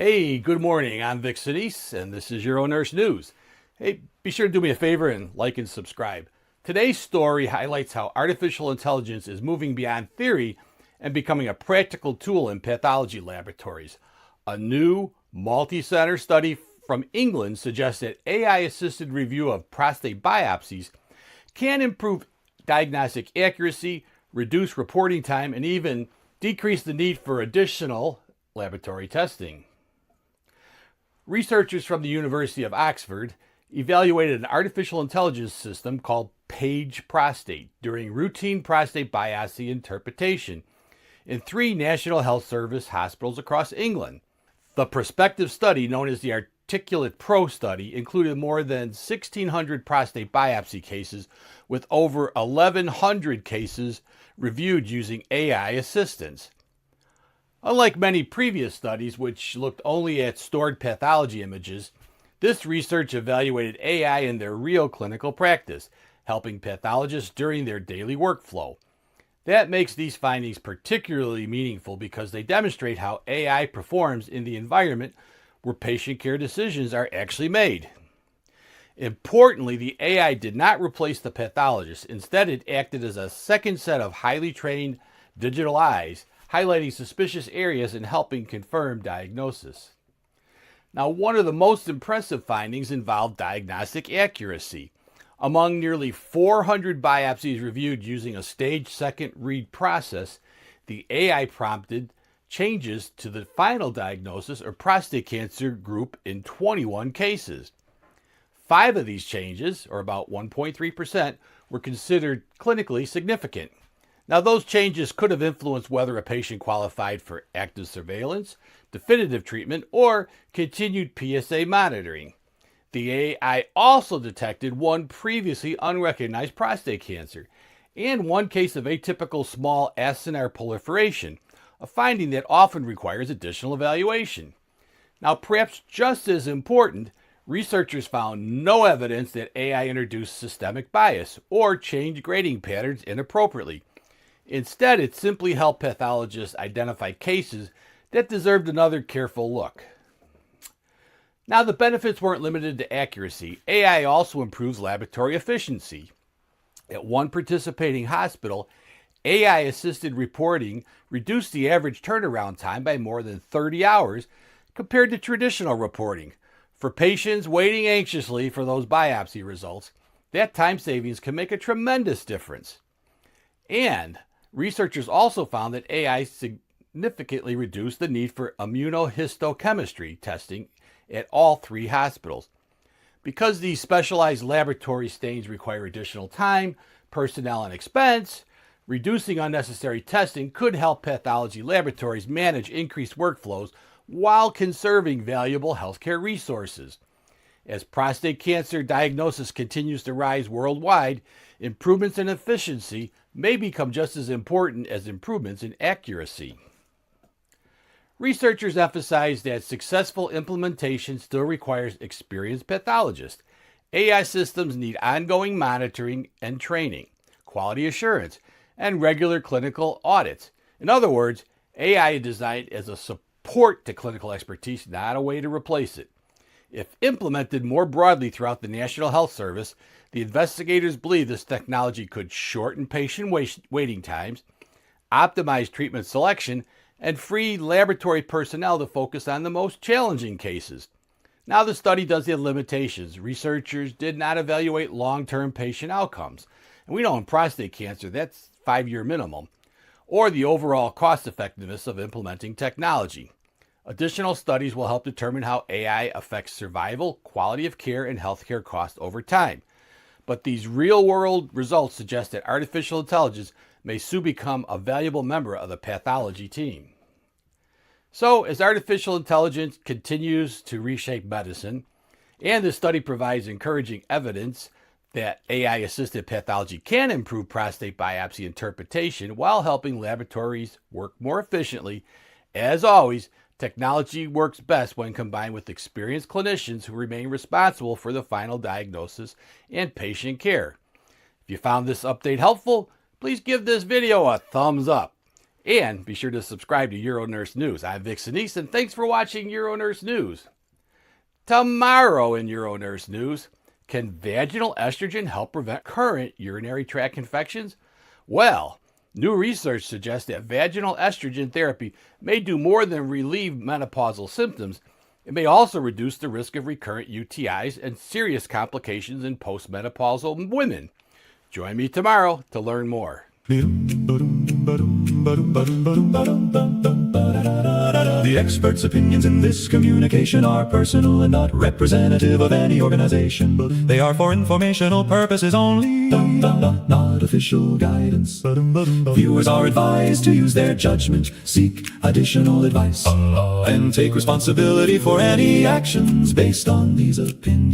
Hey, good morning. I'm Vic Senese, and this is UroNurse News. Hey, be sure to do me a favor and like and subscribe. Today's story highlights how artificial intelligence is moving beyond theory and becoming a practical tool in pathology laboratories. A new multicenter study from England suggests that AI-assisted review of prostate biopsies can improve diagnostic accuracy, reduce reporting time, and even decrease the need for additional laboratory testing. Researchers from the University of Oxford evaluated an artificial intelligence system called Paige Prostate during routine prostate biopsy interpretation in 3 National Health Service hospitals across England. The prospective study, known as the Articulate Pro study, included more than 1,600 prostate biopsy cases with over 1,100 cases reviewed using AI assistance. Unlike many previous studies, which looked only at stored pathology images, this research evaluated AI in their real clinical practice, helping pathologists during their daily workflow. That makes these findings particularly meaningful because they demonstrate how AI performs in the environment where patient care decisions are actually made. Importantly, the AI did not replace the pathologist. Instead, it acted as a second set of highly trained digital eyes, highlighting suspicious areas and helping confirm diagnosis. Now, one of the most impressive findings involved diagnostic accuracy. Among nearly 400 biopsies reviewed using a staged second read process, the AI prompted changes to the final diagnosis or prostate cancer group in 21 cases. 5 of these changes, or about 1.3%, were considered clinically significant. Now, those changes could have influenced whether a patient qualified for active surveillance, definitive treatment, or continued PSA monitoring. The AI also detected 1 previously unrecognized prostate cancer and 1 case of atypical small acinar proliferation, a finding that often requires additional evaluation. Now, perhaps just as important, researchers found no evidence that AI introduced systemic bias or changed grading patterns inappropriately. Instead, it simply helped pathologists identify cases that deserved another careful look. Now, the benefits weren't limited to accuracy. AI also improves laboratory efficiency. At one participating hospital, AI-assisted reporting reduced the average turnaround time by more than 30 hours compared to traditional reporting. For patients waiting anxiously for those biopsy results, that time savings can make a tremendous difference. And researchers also found that AI significantly reduced the need for immunohistochemistry testing at all 3 hospitals. Because these specialized laboratory stains require additional time, personnel, and expense, reducing unnecessary testing could help pathology laboratories manage increased workflows while conserving valuable healthcare resources. As prostate cancer diagnosis continues to rise worldwide, improvements in efficiency may become just as important as improvements in accuracy. Researchers emphasize that successful implementation still requires experienced pathologists. AI systems need ongoing monitoring and training, quality assurance, and regular clinical audits. In other words, AI is designed as a support to clinical expertise, not a way to replace it. If implemented more broadly throughout the National Health Service, the investigators believe this technology could shorten patient waiting times, optimize treatment selection, and free laboratory personnel to focus on the most challenging cases. Now, the study does have limitations. Researchers did not evaluate long-term patient outcomes. And we know in prostate cancer, that's 5-year minimum, or the overall cost effectiveness of implementing technology. Additional studies will help determine how AI affects survival, quality of care, and healthcare costs over time. But these real-world results suggest that artificial intelligence may soon become a valuable member of the pathology team. So, as artificial intelligence continues to reshape medicine, and this study provides encouraging evidence that AI-assisted pathology can improve prostate biopsy interpretation while helping laboratories work more efficiently, as always, technology works best when combined with experienced clinicians who remain responsible for the final diagnosis and patient care. If you found this update helpful, please give this video a thumbs up. And be sure to subscribe to UroNurse News. I'm Vic Senese, and thanks for watching UroNurse News. Tomorrow in UroNurse News, can vaginal estrogen help prevent current urinary tract infections? Well, new research suggests that vaginal estrogen therapy may do more than relieve menopausal symptoms. It may also reduce the risk of recurrent UTIs and serious complications in postmenopausal women. Join me tomorrow to learn more. The experts' opinions in this communication are personal and not representative of any organization. They are for informational purposes only, not official guidance. Viewers are advised to use their judgment, seek additional advice, and take responsibility for any actions based on these opinions.